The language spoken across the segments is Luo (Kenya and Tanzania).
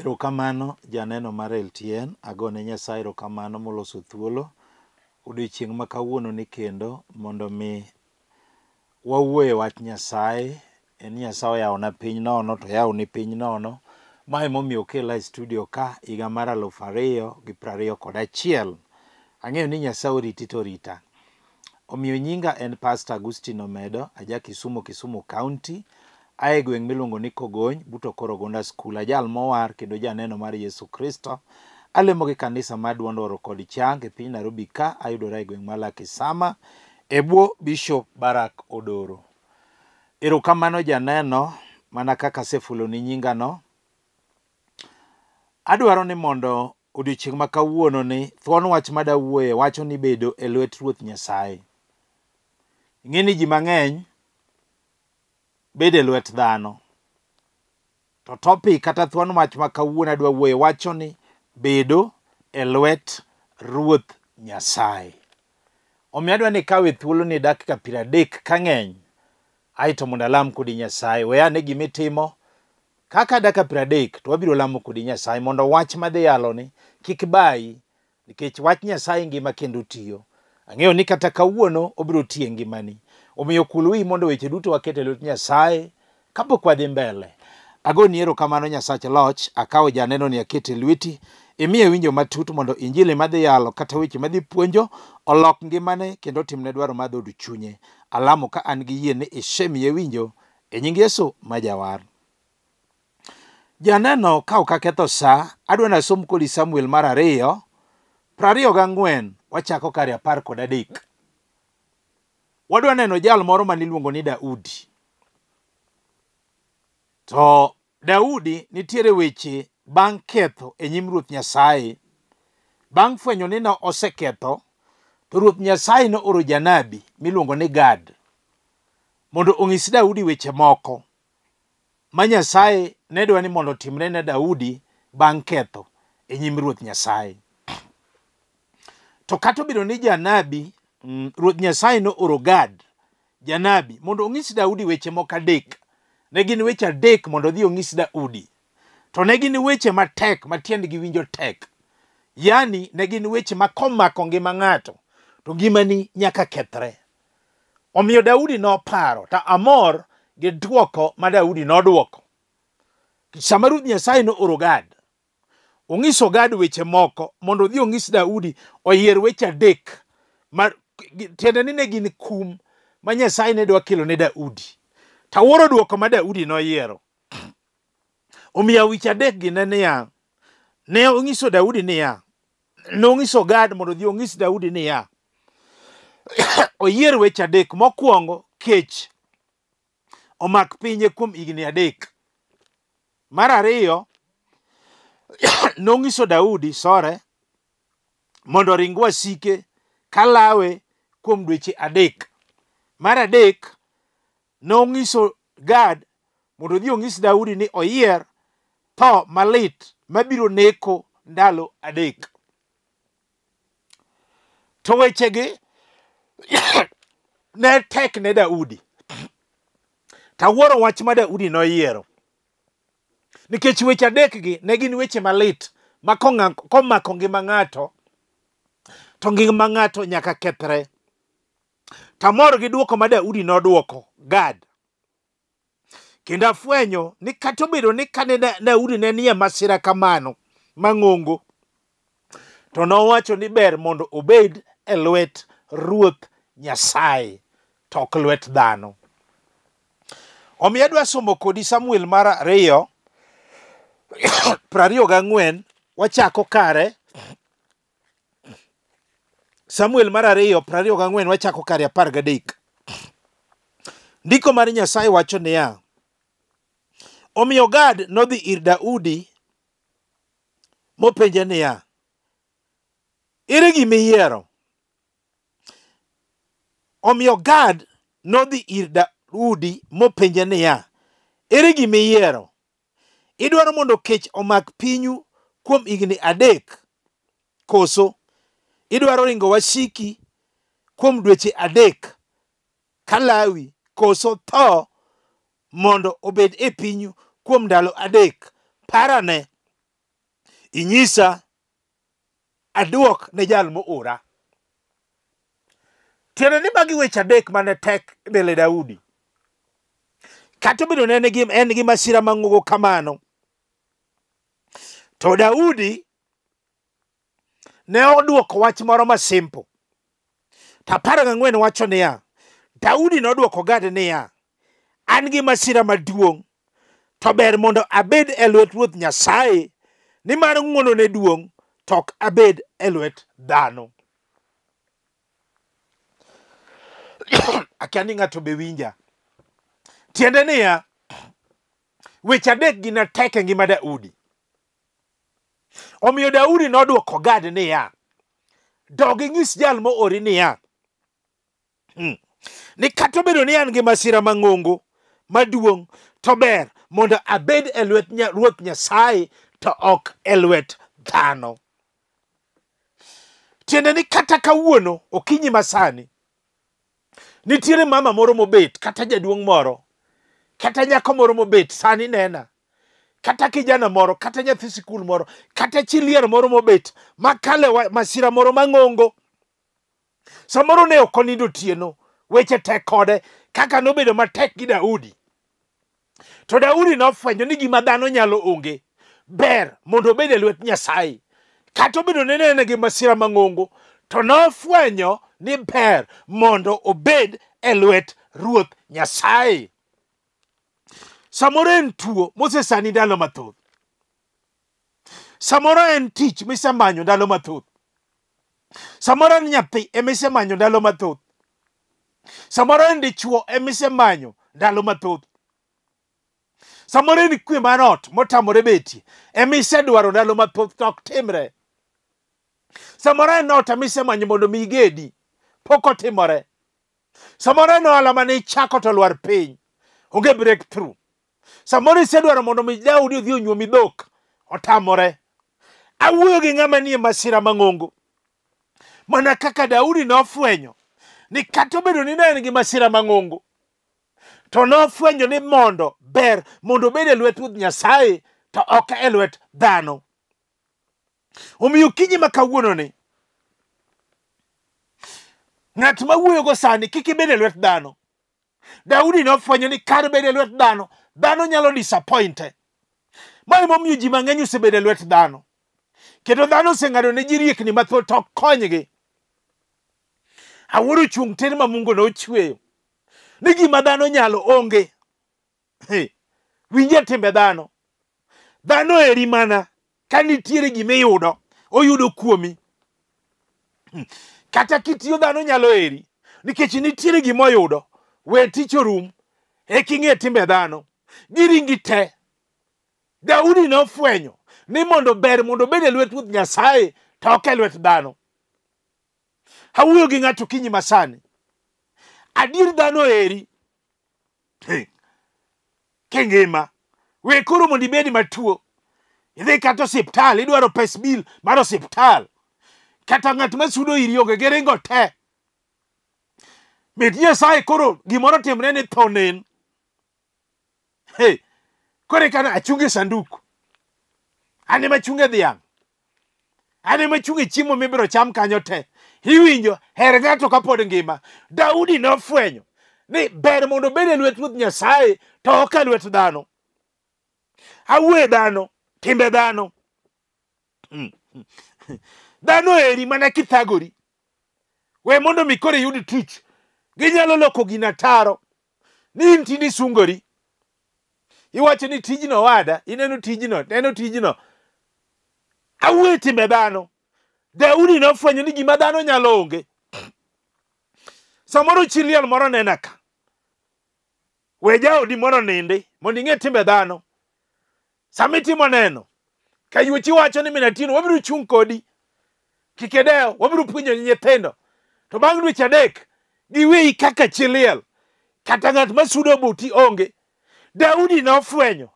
Erokamano janeno mar LTN, agone Nyasaye erokamano moloso thuolo odiochieng' ma kawuono ni kendo mondo mi wawuoye wach Nyasaye. En Nyasaye oyawona piny nono to yawo ni piny nono. Mae momiyo okela e studio ka higa mar 2021. Ang'eyo ni Nyasaye oriti to rita. Omiyo nyinga en Pastor Agustino Omedo, aja Kisumu County. Ae gweng' miluongo ni Kogony, buto koro Gonda School, ajal mowar kendo janeno mar Yesu Kristo. Alemo gi kanisa mar Duond Oro kod Chang e piny Nairobi ka, ayudora e gweng' mar Lakisama e bwo Bishop Barak Odoro. Erokamano janeno, mana kaka sefulo ni nyinga no. Adwaro ni mondo odiochieng' ma kawuono ni thuon wach madawuoye wacho ni bedo e lwet Ruoth Nyasaye. Ing'eni ji mang'eny bedo e lwet dhano. To topic kata thuon wach ma kawuono adwa wuoye wacho ni bedo e lwet Ruoth Nyasaye. Omiyo adwa ni kawe thuolo ni dakika 30 ka ng'eny. Aito mondo alam kodi Nyasaye. We ane gimitimo. Kaka dakika 30 to wabiro lamo kodi Nyasaye mondo wach madhi yalo ni kik bayi. Nikech wach Nyasaye ngima kendo tiyo. Ang'eyo ni kata kawuono obiro tiyo ngimani. Omiyo kul wi mondo weche duto wakete lwet Nyasaye kapok wadhi mbele. Agoni erokamano Nyasache loch, akawo janeno ni akete lweti. Imiye winjo matut mondo Injili madhi yalo kata weche madhi puonjo olok ngimane kendo timne dwaro mar dhood chunye. Alamo ka an gi yie ni ishemiye winjo e nying Yesu majawar. Janeno ka ok aketho sa, adwa nasom kodi Samuel mar 2:24 wachako kare 13. Wadwa neno jal moro maniluongo ni Daudi. To Daudi nitiere weche bang' ketho e nyim Ruoth Nyasaye. Bang' fwenyo ni no oseketho, to Ruoth Nyasaye no oro janabi miluongo ni Gad mondo onyis Daudi weche moko ma Nyasaye ne dwa ni mondo timre ne Daudi bang' ketho e nyim Ruoth Nyasaye. To kata obedo ni janabi Ruoth Nyasaye no oro Gad janabi mondo onyis Daudi weche moko adek. Ne gin weche adek mondo odhi onyis Daudi. To ne gin weche matek ma tiendgi winjo tek. Yani ne gin weche ma komako ngima ng'ato to ngimani nyaka kethre. Omiyo Daudi noparo ta amor gi duoko ma Daudi nodwoko. Sama Ruoth Nyasaye no oro Gad, onyiso Gad weche moko mondo odhi onyis Daudi, oyier weche adek ma tiende ni ne gin kum ma Nyasaye ne dwa kelo ne Daudi. Taworo duoko ma Daudi noyiero. Omiyo wich adek gi ne onyiso Daudi niya, nonyiso Gad mondo odhi onyis Daudi niya, oyier weche adek. Mokwongo, kech omak pinye kuom higni 3. Mar 2, nonyiso Daudi mondo ring wasike kalawe kuom dueche 3. Mar 3, nonyiso Gad mondo odhi onyis Daudi ni oyier tho malit mabiro neko ndalo 3. To wechegi ne tek ne Daudi. Tawuoro wach ma Daudi noyiero. Nikech weche adek gi ne gin weche malit ma komako ngima ng'ato to ngima ng'ato nyaka kethre. Tamor gi duoko ma Daudi nodwoko Gad. Kendo afwenyo ni kata obedo ni kane Daudi ne nie masira kamano mang'ongo, to nowacho ni ber mondo obed e lwet Ruoth Nyasaye to ok lwet dhano. Omiyo adwa somo kodi Samuel mar 2:24 wachako kare. Samuel mar 2:24 wachako kare 13. Ndiko mar Nyasaye wacho niya, omiyo Gad nodhi ir Daudi mopenje niya, ere gima iyiero? Omiyo Gad nodhi ir Daudi mopenje niya, ere gima iyiero? Idwaro mondo kech omak pinyu kuom higni 3 koso? Idwaro ringo wasiki kuom dueche 3 kalawi koso tho mondo obed e pinyu kuom ndalo 3? Parane. inyisa aduok ne jal moora. Tiende ni magi weche adek mane tek mbele Daudi. Kata obedo ne en gi masira mang'ongo kamano, to Daudi ne oduoko wach moro ma simple. To 14 wacho niya, Daudi noduoko Gad niya, an gi masira maduong', to ber mondo abed e lwet Ruoth Nyasaye, nimar ng'wono ne duong' to ok abed e lwet dhano. Akia ni ng'ato be winja. Tiende niya, weche adek gi ne tek e ngima Daudi. Omiyo Daudi noduoko Gad niya, dog inyis jal moori niya, ni kata obedo ni an gi masira mang'ongo maduong', to ber mondo abed e lwet Ruoth Nyasaye to ok e lwet dhano. Tiende ni kata kawuono okinyi masani nitiere mama moro mobet, kata jaduong' moro, kata nyako moro mobet sani nena, kata kijana moro, kata nyathi sikul moro, kata chilier moro mobet makale masira moro mang'ongo. Samoro ne ok onindo otieno, weche tek kode kaka nobedo matek gi Daudi. To Daudi nofwenyo ni gima dhano nyalo onge, ber mondo obed e lwet Nyasaye. Kata obedo ne en gi masira mang'ongo, to nofwenyo ni ber mondo obed e lwet Ruoth Nyasaye. Samoro en tuo mosesani ndalo mathoth. Samoro en tich misemanyo ndalo mathoth. Samoro en nyathi emisemanyo ndalo mathoth. Samoro en dichuo emisemanyo ndalo mathoth. Samoro en kwe mar ot motamore betie emisedwaro ndalo mathoth to ok timre. Samoro en ot emisemanyo mondo mi igedi, pok otimore. Samoro en ohala mane ichako to lwar piny, onge breakthrough. Samoro isedwaro mondo mi Daudi odhi onyuomi dhok, otamore. Awuoyo gi ng'ama nie masira mang'ongo, mana kaka Daudi nofwenyo ni kata obedo ni ne en gi masira mang'ongo, to nofwenyo ni ber mondo obed e lwet Ruoth Nyasaye to ok e lwet dhano. Omiyo kinyi ma kawuono ni, ng'at ma wuoyogo sani kik ibed e lwet dhano. Daudi nofwenyo ni kar bedo e lwet dhano, dhano nyalo disappointe. Ma emomiyo ji mang'eny osebedo e lwet dhano. Kendo dhano oseng'ado ne ji riekni mathoth to ok konygi. Awuoro chung' tin ma Mungu nochweyo ni gima dhano nyalo onge. Winje timbe dhano. Dhano eri mana ka nitiere gima iyudo, oyudo kuomi. Kata kitiyo dhano nyalo eri, nikech nitiere gima oyudo, we tich orum, eking'e timbe dhano. Giringi te. Daudi nofwenyo ni ber mondo obed e lwet Ruoth Nyasaye to ok e lwet dhano. Awuoyo gi ng'ato kinyi masani. Adier dhano eri kingima, we koro mondo ibed matuo, idhi kata osiptal, idwaro pes bil mar osiptal, kata ng'at masudo iri onge, giringo te. Mit Nyasaye koro gimoro timre ni tho nen. Kore kana achunge sanduku, ane machunge dhiang', ane machunge chiemo mibiro cham kanyo te. Iwinjo her ng'ato kapod ngima. Daudi nofwenyo ni ber mondo obed e lwet Ruoth Nyasaye to ok e lwet dhano. Awuoyo dhano, timbe dhano. Dhano eri mana kithagori, we mondo mi kore yud tich, ginyalo loko gina taro ni intini sungori. Iwacho ni tijno wada, ineno tijno, neno tijno. Awuoyo timbe dhano. Daudi nofwenyo ni gima dhano nyalo onge. Samoro chiliel moro nena ka, we jaodi moro nindi mondo ing'e timbe dhano. Samitimo neno ka yuochi wacho ni minatino wabiro chung' kodi, kikedeo wabiro puonjo nyithindo, to bang' dweche adek giweyi kaka chiliel, kata ng'at masudo buti onge. Daudi nofwenyo,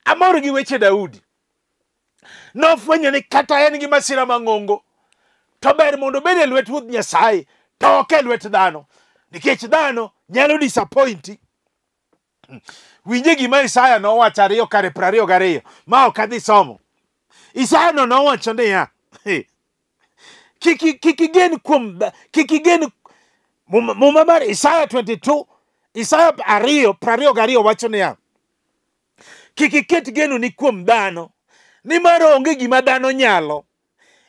amor gi weche Daudi. Nofwenyo ni kata en gi masira mang'ongo, to ber mondo obed e lwet Ruoth Nyasaye to ok e lwet dhano, nikech dhano nyalo disappointi. Winje gima Isaya nowacho 2:22 ma ok adhi somo. Isaya no nowacho niya, kikigen kuom kikigen muma mar Isaya 22, Isaya 22 wacho niya, kikiket geno ni kuom dhano, nimar onge gima dhano nyalo.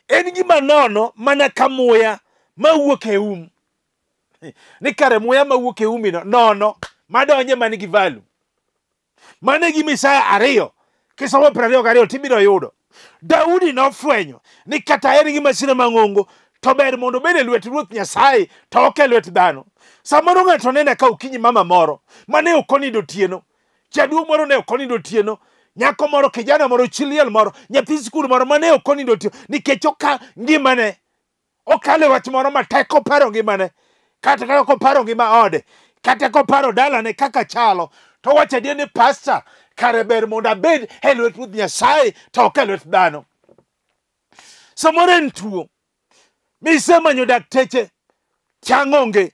En gima nono mana ka muya mawuok e ni kare muya mawuok e umino nono madonje man gi value. Mane gima Isaya 2 kisomo 22 tibiro yudo. Daudi nofwenyo ni kata en gi masira mang'ongo to ber mondo bed e lwet Ruoth Nyasaye to ok e lwet dhano. Samoro ng'ato nene ka okinyi mama moro mane ok onindo otieno, jaduong' moro ne ok onindo otieno, nyako moro, kijana moro, chiliel moro, nyathi skul moro mane ok onindo otieno nikech ngimane okale wach moro matek koparo ngimane, kata koparo ngima ode, kata koparo dalane kaka chalo, to wacho adier ni pastor kare ber mondo abed e lwet Ruoth Nyasaye to ok e lwet dhano. Samoro en tuo misemanyo dakteche chang' onge,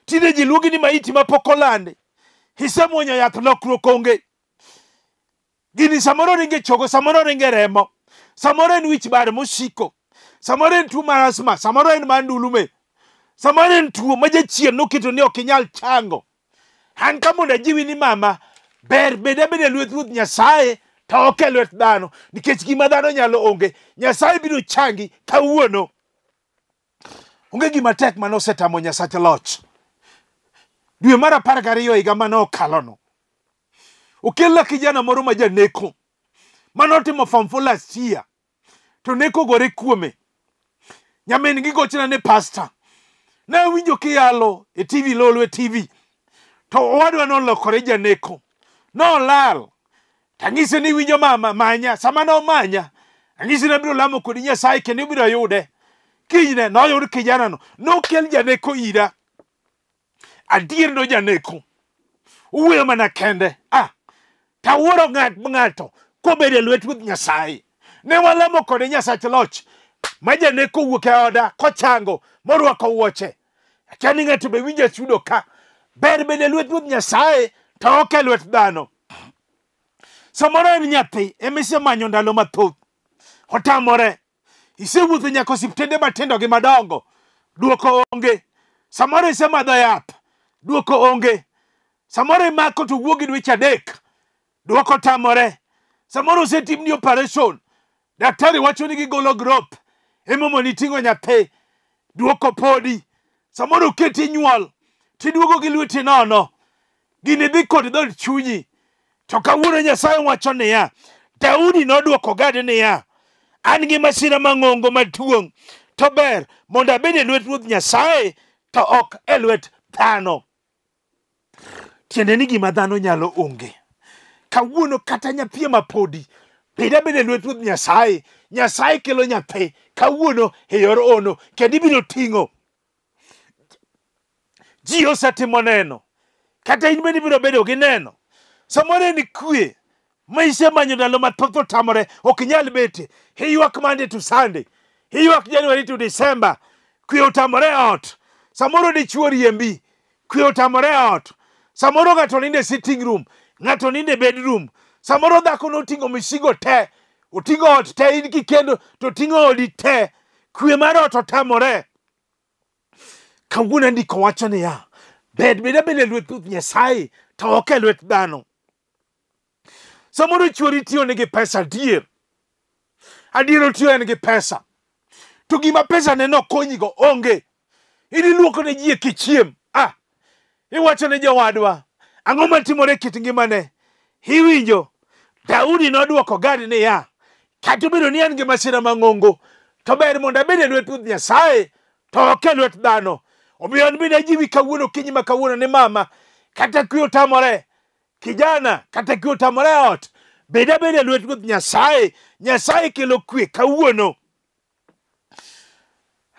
tinde ji luongi ni maiti mapok olandi, isemuonyo yath lokruok onge. Gini samoro ringe chogo, samoro ringe remo, samoro en wich bar mosiko, samoro en tuo mar asma, samoro en mar ndulume, samoro en tuo ma jachien noketo ni ok inyal chango. An ka mondo ajiwi ni mama, ber bed e lwet Ruoth Nyasaye to ok e lwet dhano, nikech gima dhano nyalo onge. Nyasaye biro changi kawuono. Onge gima tek mane osetamo Nyasach loch. Dwe mar 12 higa mane okalono, okelna kijana moro ma janeko manotimo form 4 last year, to neko gore kuome. Nyamin gi gochna ne pastor, ne winjo kiyalo e TV, lolo e TV, to owadwa nolokore janeko, nolal. Tang'ise ni winjo mama manya, sama no manya, ang'ise ni biro lamo kodi Nyasaye kendo biro yude. Kinyne noyud kijana no, nokel janeko ira. Adier no janeko uwuoyo mana kende. Tawuoro ng'ato kobed e lwet Ruoth Nyasaye. Ne walamo kode Nyasach loch ma janeko wuok e oda kochango morwako wuoche. Chani ng'ato be winjo chudo ka. Ber bed e lwet Ruoth Nyasaye to ok e lwet dhano. Samoro en nyathi emisemanyo ndalo mathoth, otamore. Isewuotho nyaka osiptende matindo gi madongo, duoko onge. Samoro isemadho yath, duoko onge. Samoro imako to wuogi dweche adek, duoko tamore. Samoro osetimni operation, daktari wacho ni gigolo growth, emomo ni ting'o nyathi, duoko podi. Samoro oketi nyuol, tiduogo gi lweti nono. Gini dhi kod dhod chunyi. To kawuono Nyasaye wacho niya, Daudi noduoko Gad niya, an gi masira mang'ongo maduong', to ber mondo abed e lwet Ruoth Nyasaye to ok e lwet dhano. Tiende ni gima dhano nyalo onge. Kawuono kata nyathi mapodi bed abed e lwet Ruoth Nyasaye. Nyasaye kelo nyathi kawuono e yor ono, kendo ibiro ting'o. Ji osetimo neno, kata in bende ibiro bedo gi neno. Samoro en kwe ma isemanyo ndalo mathoth otamore, ok inyal bete. Iyuak Monday to Sunday, iyuak January to December, kwe otamore ot. Samoro dichuo riembi, kwe otamore ot. Samoro ng'ato ninde e sitting room, ng'ato ninde e bedroom. Samoro dhako noting'o misigo te, oting'o ot te, in kikendo to ting'o odi te. Kwe mar ot otamore. Kawuono ndiko wacho niya, bed e lwet Ruoth Nyasaye to ok e lwet dhano. Samoro chuori tiyo nigi pesa adier. Adier otiyo en gi pesa, to gima pesa ne nokonyigo onge. Iniluoko ne ji e kichiem. Iwacho ne jowadwa, ang'o matimore kit ngimane? Iwinjo, Daudi noduoko Gad niya, kata obedo ni an gi masira mang'ongo, to ber mondo abed e lwet Ruoth Nyasaye to ok e lwet dhano. Omiyo an bende ajiwi kawuono, kinyi ma kawuono ni mama, kata kwe otamore, kijana, kata kwe otamore ot, bed abed e lwet Ruoth Nyasaye. Nyasaye kelo kwe kawuono.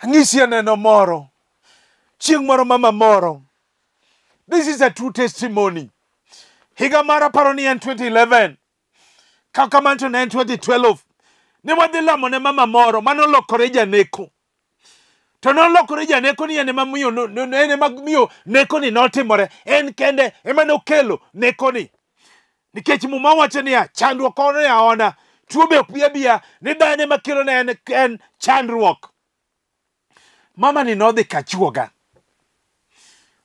Ang'isi aneno moro, chieng' moro mama moro. This is a true testimony. Higa mara paro ni en 2011, kaka manto ne en 2012. Ne wadhi lamo ne mama moro manolokore janeko. To nolokore janeko ni ene mamiyo neko ni notimore. En kende ema nokelo neko ni. Nikech muma wacho niya, chandruok ono ya ona, tuo be bia ni dhane makelo ne en chandruok. Mama ni nodhi kachuoga.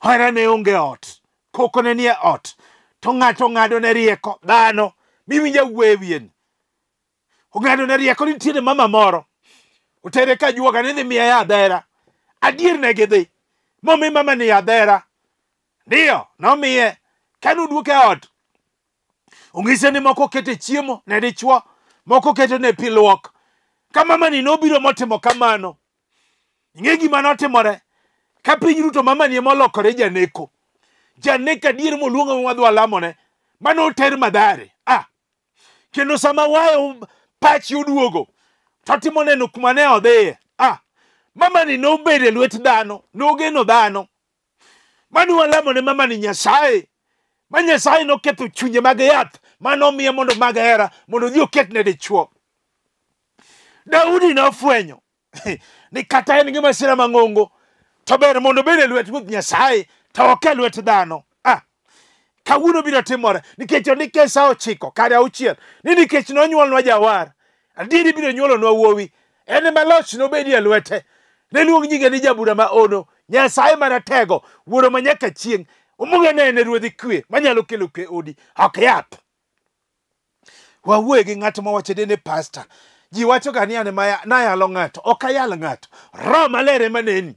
Hora ne onge ot. Koko ne nie ot. To ng'ato ng'ado ne rieko. Dhano. Miwinja wewien. Ong'ado ne rieko nitiere mama moro. Utere ka juoga ni dhi miya yadhera. Adier ne gidhi. Momi mama ni yadhera. Ndio. Nomiye. Kanu duke ot. Ung'ise ni moko kete chiemo ne dichuo. Moko kete ne pi luok. Ka mama ni nobiro motimo kamano. Ing'e gima notimore. Ka piny ruto mama ni molokore janeko. Janeka dier moluongo wadwa alamone. Mano oter madhare. Kendo sama wayo pach uduogo. Totimo neno kuma ne odhiye. Mama ni nobede lwet dhano. Nogeno dhano. Manu alamone mama ni Nyasaye. Ma Nyasaye noketho chunje mag yath. Mano miye mondo mag hera. Mondo dhi oket ne dichuo. Daudi nofwenyo. Ni kata en gi masira mang'ongo. To ber mondo bede lwet Ruoth Nyasaye. To ok lwet dhano. Kawuono biro timore. Nikech ondike sa 9 kare 6. Ni nikech nonyuolnwa jawar. Adieri biro nyuolonwa wuowi. En maloch nobedi e lwete. Ne luong nyinge ni jabura ma ono. Nyasaye maratego. Wuoro manyaka chieng'. Omuge ne en ruodhi kwe. Manyalo kelo kwe odi. Ok yath. Wawuoye gi ng'ato mawacho dene pastor. Ji wacho ga ni an nayalo ng'ato. Ok ayal ng'ato. Roho Maler ema neni.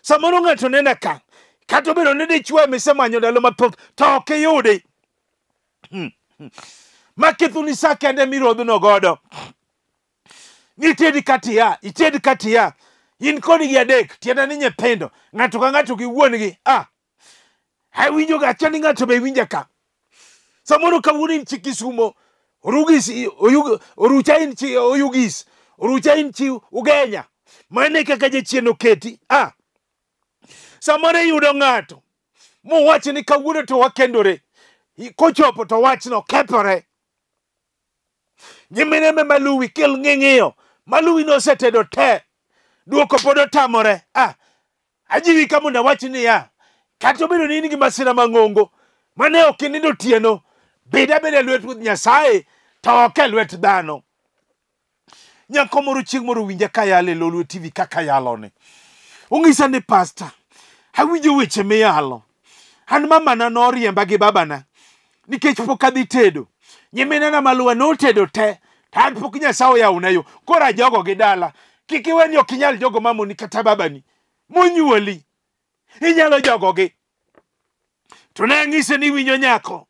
Samoro ng'ato nena ka. Kato bedo ni dichwe misemanyo ndalo mathoth. To ok iyude. Maketho ni sa kende mirodhno godo. Itedi katia. In kodi gi adek. Tienda ni nyependo. Ng'ato ka ng'ato gi wuon gi. Winjo ga chani ng'ato be winja ka. Samoro kawuono in chi Kisumo. Orucha in chi Oyugis. Orucha in chi Ugenya. Mane kaka jachien oketi. Samoro yudo ng'ato. Muwachi ni kawuono to wakendore. Kochopo to wachno kethore. Nyimine me maluwi kel ng'eng'eyo. Maluwi no setedo te. Duoko podo tamore. Ajiwi kamo na wachi ni ya. Kato bedo ni gi masira mang'ongo. Mane okinindo tieno. Beda lwet Ruoth Nyasaye. To ok lwet dhano. Nyako moro chieng' moro winja kayale lolo TV kaka yalone. Ung'isa ni pastor. Awinjo weche miyalo. An mama na noriemba gi babana. Nikech pok adhi tedo. Nyimine na maluwa notedo te. An pok Nyasaye oyawona yo. Kora jogo gi dala. Kik iwe ni ok inyal jogo mamoni kata babani. Monyuoli. Inyalo jogo gi. To ne ng'ise ni winjo nyako.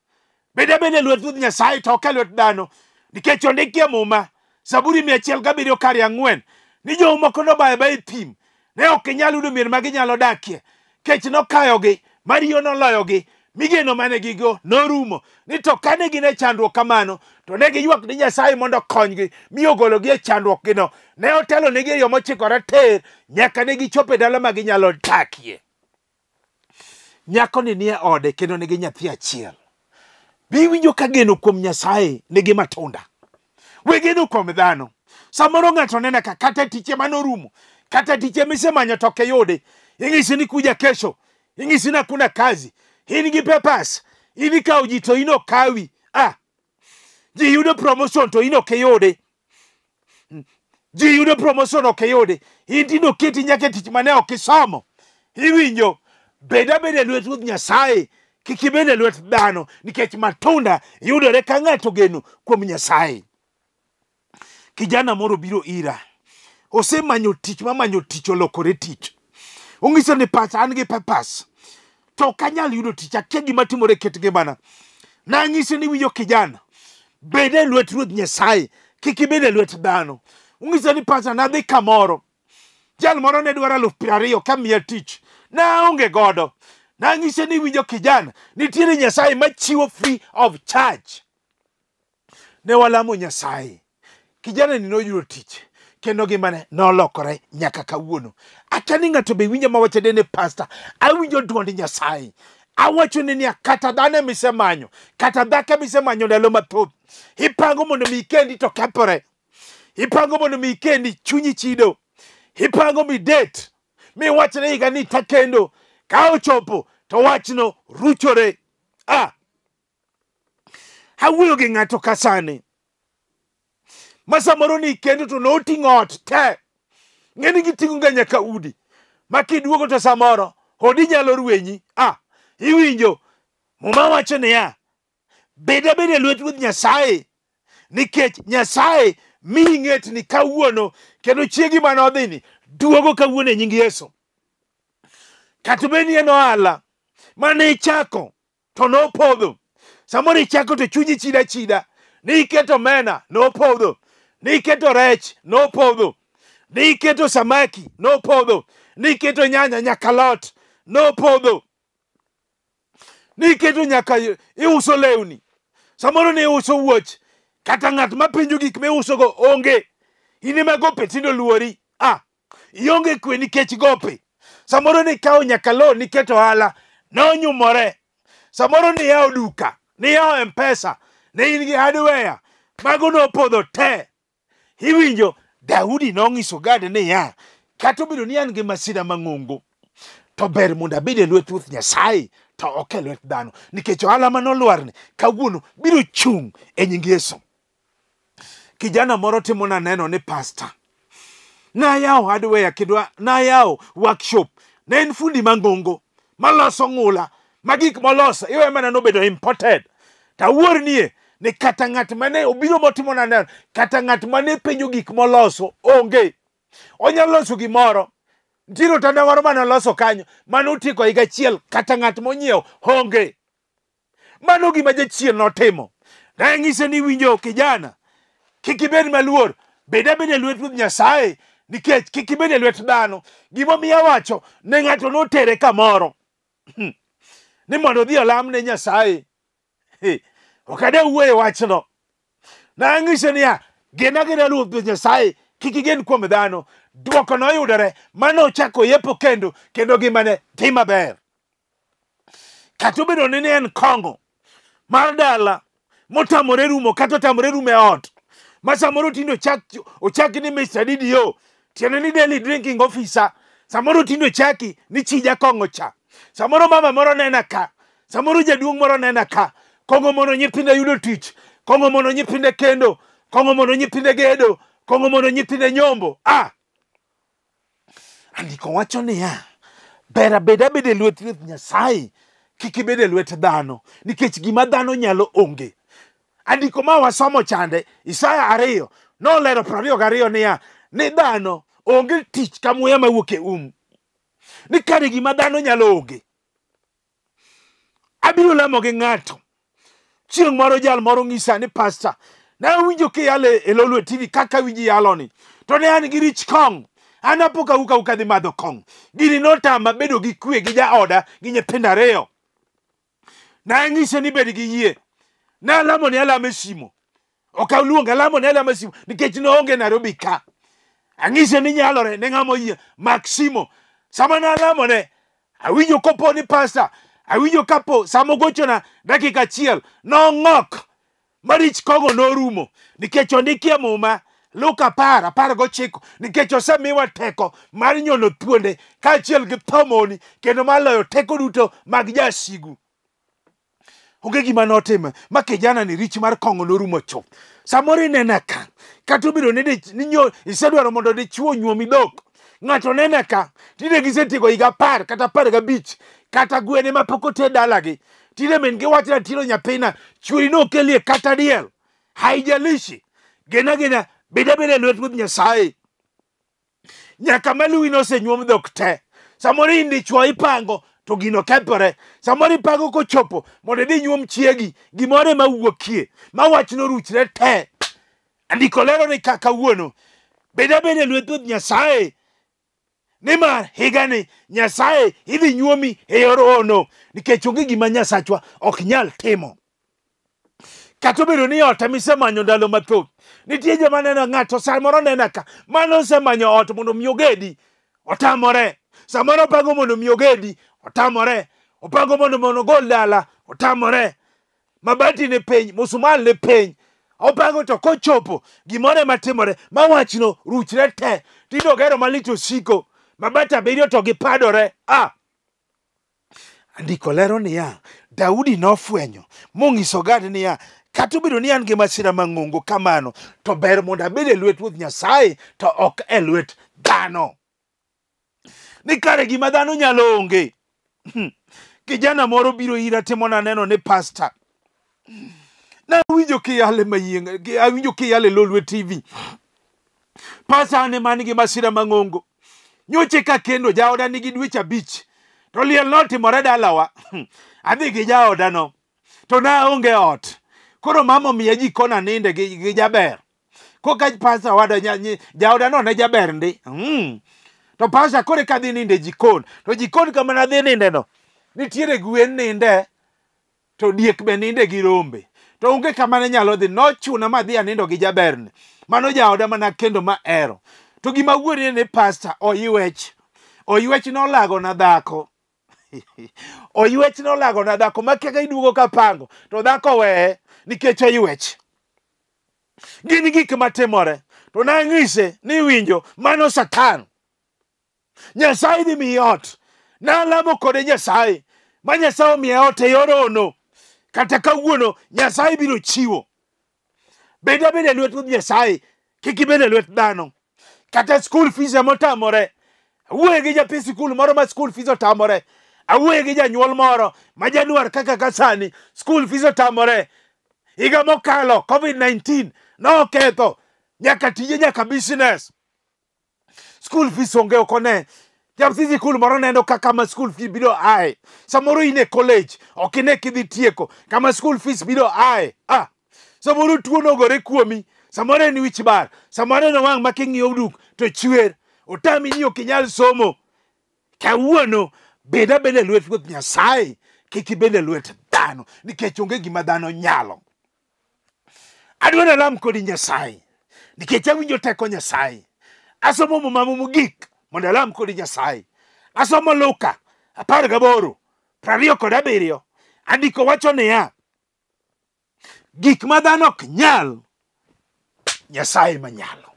Beda lwet Ruoth Nyasaye to ok lwet dhano. Nikech ondike muma. Zaburi 107 kar 4. Ni jomoko nobaye ba thim. Ne ok inyal yudo mier ma ginyalo dakie. Kech nokayogi. Mariyo noloyogi. Migeno mane gigo norumo. Ni to kane gin e chandruok kamano. To ne giywak ni Nyasaye mondo konygi. Mi ogologi e chandruok gino. Ne otelo negi e yo mochikore ter. Nyaka ne gichope dala ma ginyalo dakie. Nyako ni nie ode kendo nigi nyathi achiel. Biwinjo ka geno kuom Nyasaye nigi matunda. We geno kuom dhano. Samoro ng'ato nena ka kata tiche manorumo. Kata tiche misemanyo to ke yude. Ing'isi ni kuja kesho. Ing'isi na kuna kazi. In gi papers. In ikawo ji to ino kawi. Ji yudo promotion to ino ke yude. Ji yudo promotion ok yude. In tino keti nyaka tich mane ok isomo. Iwinjo. Beda lwet Ruoth Nyasaye. Kik ibede lwet dhano. Nikech matunda yudore ka ng'ato geno kuom Nyasaye. Kijana moro biro ira. Osemanyo tich mamanyo tich olokore tich. Ung'isa ni pastor an gi papers. To kanyal yudo tich akia gima timore ket ngimana. Na ng'ise ni winjo kijana. Bede lwet Ruoth Nyasaye. Kik ibede lwet dhano. Ung'isa ni pastor nadhi kamoro. Jal moro ne dwaro 20,000 ka miya tich. Na onge godo. Na ng'ise ni winjo kijana. Nitiere Nyasaye machiwo free of charge. Ne walamo Nyasaye. Kijana ni noyudo tich. Kendo gimane nolokore nyaka kawuono. Atani ng'ato be winjo mawacho dene pastor. Awinjo duond Nyasaye. Awacho ni kata dhane misemanyo. Kata dhake misemanyo ndalo mathoth. Ipango mondo mi kendi to kepore. Ipango mondo mi kendi chunyi chido. Ipango mi date. Mi wachne higa ni takendo. Ka ochopo to wachno ruchore. Awuoyo gi ng'ato kasani. ma samoro ni kendo to noting'o ot te. Ng'eni giting'o ga nyaka udi. Ma kiduogo to samoro hodi nyalo rwenyi. Iwinjo muma wacho niya, bed abeda e lwet Ruoth Nyasaye, nikech Nyasaye miyi ng'etni kawuono, kendo chiegi manodhini duogo kawuono e nying Yesu. Kata bed ni en ohala mane ichako to nopodho. Samoro ichako to chunyi chida chida, ni iketo omena nopodho, ni iketo rech nopodho, ni iketo samaki nopodho, ni iketo nyanya nyaka lot nopodho, ni iketo nyaka iuso lewni, samoro ni iuso wuoch, kata ng'at mapinjo gik miuso go onge. In ema gope tindo luori. Ionge kwe nikech gope. Samoro ni kao nyaka lo niketo ohala nonyumore. Samoro ni yao duka, ni yao M-Pesa, ni in gi hardware, mago nopodho te. Iwinjo Daudi nong'iso Gad niya, kata obedo ni an gi masira mang'ongo, to ber mondo abed e lwet Ruoth Nyasaye to ok e lwet dhano, nikech ohala manolwarni kawuono biro chung' e nying Yesu. Kijana moro timona neno ni pastor, na yawo hardware kidwa na yawo workshop, ne en fundi mang'ongo maloso ng'ula, magik moloso iwe mana nobedo imported. Tawuor nie ni kata ng'at mane obiro motimona neno, kata ng'at mane penjo gik moloso onge. Onyalo loso gimoro, ntiro tanda moro mane oloso kanyo mane otieko higa achiel, kata ng'at monyiewo onge. Mano gima jachien notimo. Na ng'ise ni winjo kijana, kik ibed maluor, bed abeda e lwet Ruoth Nyasaye, nikech kik ibed e lwet dhano. Gimomiyo awacho ne ng'ato notere kamoro ni mondo odhi olam ne Nyasaye. Ok ade wuoyo wachno. Na ng'ise niya, gen agena Ruoth Nyasaye, kik igen kuom dhano. Duoko noyudore, mano ochako yepo kendo gimane dhi maber. Kata obedo ni en kong'o mar dala motamore rumo, kata otamore rumo e ot, ma samoro tindo ochaki ni Mr. DDO, tiende ni daily drinking officer. Samoro tindo chaki ni chija kong'o cha. Samoro mama moro nena ka, samoro jaduong' moro nena ka. Kong'o mondo nyithinde yudo tich, kong'o mondo nyithinde kendo, kong'o mondo nyithinde gedo, kong'o mondo nyithinde nyombo. Andiko wacho niya, ber abeda e lwet Ruoth Nyasaye, kik ibed e lwet dhano, nikech gima dhano nyalo onge. Andiko ma wasomo chande, Isaya 2 nolero 22 niya, ni dhano onge tich ka muya mawuok e ni kare gima dhano nyalo onge. Abiro lamo gi ng'ato. Chieng' moro jal moro ng'isa ni pastor, na winjo kiyale e Lwet TV kaka winji yaloni, to ne an gi rich kong'. An apoka uka dhi madho kong'. Gini notama bedo gi kwe gi jaoda gi nyithindo 2. Na ng'ise ni bed gi yie. Na alamo ni alame simo. Ok aluonga alamo ni alame simo, nikech noonge Nairobi ka. Ang'ise ni nyalore ne ng'amo yie Maximo. Sama na alamo ne, awinjo kopo ni pastor, awinjo kapo samo gochona dakika achiel, nong'ok marich kong'o norumo, nikech ondikie muma Luka 10:19, nikech osemiwa teko mar nyono thuonde kaachiel gi thomoni, kendo maloyo teko duto mag jasigu. Onge gima notimo ma kijana ni rich mar kong'o norumo chuth. Samoro inena ka, kata obedo ni isedwaro mondo dichuo nyuomi dhok, ng'ato nena ka, tinde gisetieko higa 10 kata 15, kata gwene ma pok oter dalagi, tinde min giwacho ni tiro nyathina, chuori nokelie kata diel. Haijalishi, gena bed abeda e lwet Ruoth Nyasaye. Nyaka maluwi nosenyuom dhok te. Samoro in dichuo ipango to gino kethore. Samoro ipango kochopo mondo idhi nyuom chiegi, gimoro ema wuokie, ma wachno ruchre te. Andiko lero ni kaka wuono, bed abeda e lwet Ruoth Nyasaye, nimar higani Nyasaye idhi nyuomi e yor ono, nikech onge gima Nyasachwa ok nyal timo. Kata obedo ni ot misemanyo ndalo mathoth, nitie joma neno ng'ato samoro nena ka, mano osemanyo ot mondo mi ogedi, otamore. Samoro opango mondo mi ogedi, otamore. Opango mondo ogol dala, otamore. Mabati ne piny, musumal ne piny. Opango to kochopo gimoro ema timore, ma wachno ruchre te. Tindo gero malit osiko, mabati 7 to gipadore. Andiko lero niya, Daudi nofwenyo mong'iso Gad niya, kata obedo ni an gi masira mang'ongo kamano, to ber mondo abed e lwet Ruoth Nyasaye to ok e lwet dhano. Ni kare gima dhano nyalo onge. Kijana moro biro ira timona neno ni pastor. Na winjo kiyale mayieng, awinjo kiyale Lolwe TV. Pastor ane man gi masira mang'ongo. Nyoche ka kendo jaoda nigi dweche 5. To liel notimore dalawa. Adhi gi jaoda no. To na onge ot. Koro mama miya jikona ninde gi jaber. Koka pastor wada jaoda no ne jaber ndi. To pastor kore ka dhi ninde jikon. To jikon kama na dhi ninde no. Nitiere gwen ninde. To diek be ninde gi rombe. To onge kama ne nyalo dhi. Nochuna ma dhi anindo gi jaberni. Mano jaoda mana kendo ma ero. To gima wuori ne pastor oyiwech. Oyiwech nolago na dhako. Oyiwech nolago na dhako makeka iduogo ka pango. To dhako weye nikech oyiwech. Gini gik matimore. To nang'ise ni winjo mano Satan. Nyasaye dhi miyi ot. Nalamo kode Nyasaye. Ma Nyasaye omiye ot e yor ono. Kata kawuono Nyasaye biro chiwo. Beda beda lwet Ruoth Nyasaye. Kik ibed lwet dhano. Kata school fees motamore. Awuoyo gi japi skul moro ma school fees otamore. Awuoyo gi janyuol moro ma Januar kaka kasani school fees otamore. Higa mokalo COVID-19 no ketho nyaka tije nyaka business. School fees onge okone. Japi skul moro nendo kaka ma school fees biro ae. Samoro ine college okine kidhi tieko kama school fees biro ae. Samoro tuo nogore kuomi. Samoro ni wich bar. Samoro no wang making'iyo duk to chwer. Otami ni ok inyal somo. Kawuono beda lwet Ruoth Nyasaye. Kik ibed lwet dhano. Nikech onge gima dhano nyalo. Adwaro lam kodi Nyasaye. Nikech awinjo teko Nyasaye. Asomo muma mogik mondo alam kodi Nyasaye. Asomo Luka 18:27. Andiko wacho niya. Gik ma dhano ok nyal, Nyasaye manyalo.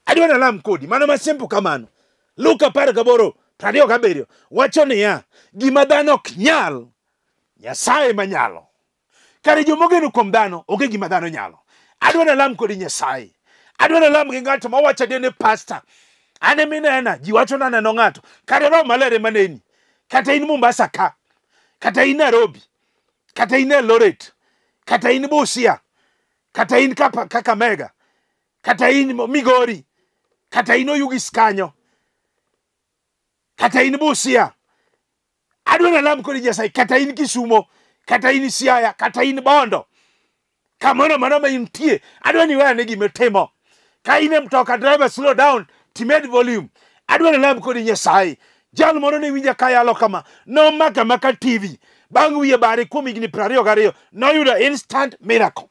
Adwaro lam kodi, mano masimple kamano. Luka 18:27 wacho niya, gima dhano ok nyal, Nyasaye manyalo. Kare jomogeno kuom dhano, onge gima dhano nyalo. Adwaro lam kodi Nyasaye. Adwaro lam gi ng'ato mawacho ni pastor. Ane minena, ji wacho na neno ng'ato. Kare Roho Maler maneni. Kata in Mombasa ka. Kata in Nairobi. Kata in Eldoret. Kata in Busia. Kata in Kakamega. Kata in Migori. Kata in Oyugis kanyo. Kata in Busia. Adwaro lam kodi Nyasaye. Kata in Kisumo. Kata in Siaya. Kata in Bondo. Kamono mano ma intie. Adwaro ni wane gima timo. Ka in mtoka driver, slow down. Timed volume. Adwaro lam kodi Nyasaye. Jal moro ne winja kayalo kama. No maka TV. Bang' wiye bare kuom higni 22. Noyudo instant miracle.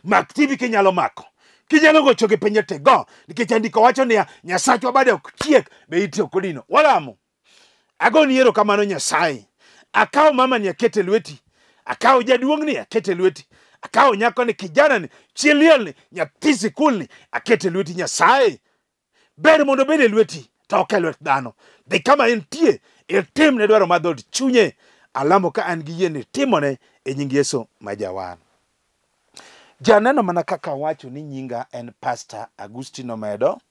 Mak TV kinyalo mako. Kinyalo gocho gi penye te go. Nikech andiko wacho niya, Nyasachwa bade ok chiek be itiyo kodino. Walamo. Agoni ero kamano Nyasaye. Akaw mama ni akete lweti. Akaw jaduong' ni akete lweti. Akaw nyako ni kijana ni chiliel ni nyathi sikul ni akete lweti Nyasaye. Ber mondo bede lweti to ok lwet dhano. Dhi kama entie itim ne dwaro madhod chunye. Alamo ka an gi yie ni timone e nying Yesu majawan. Janeno mana kaka wacho ni nyinga en Pastor Agustino Omedo.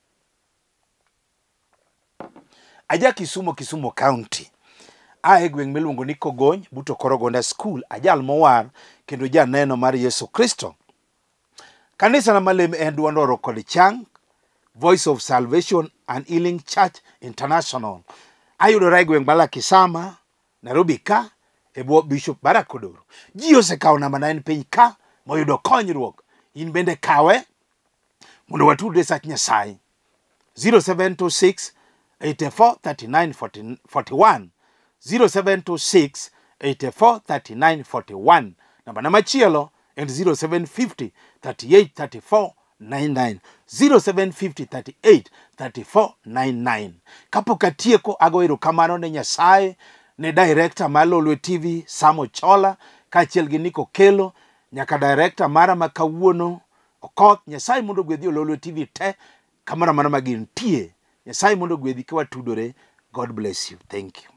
Aja Kisumo County. Ae gweng' miluongo ni Kogony, buto Korogonda School, ajal mowar kendo janeno mar Yesu Kristo. Kanisa na malem en Duandoro kod Chang, Voice of Salvation and Healing Church International. Ayudora e gweng' Malakisama, Nairobi ka, ebwo Bishop Barakodoro. Ji osekawo namba na en piny ka, moyudo konyruok. In bende kawe, mondo watudre sach Nyasaye. 0726 84 39 41. 0726 84 39 41. Namba na machielo and 0750 38 34 99. 0750 38 34 99. Kapok atieko ago erokamano ne Nyasaye, ne director mar Lolwe TV Samo Chola, kaachiel gi Niko Kelo, nyaka director mara ma kawuono Okoth. Nyasaye mondo gwedhi Lolwe TV te kamoro amora ma gintie. Nyasaye mondo gwedhi ka watudore. God bless you. Thank you.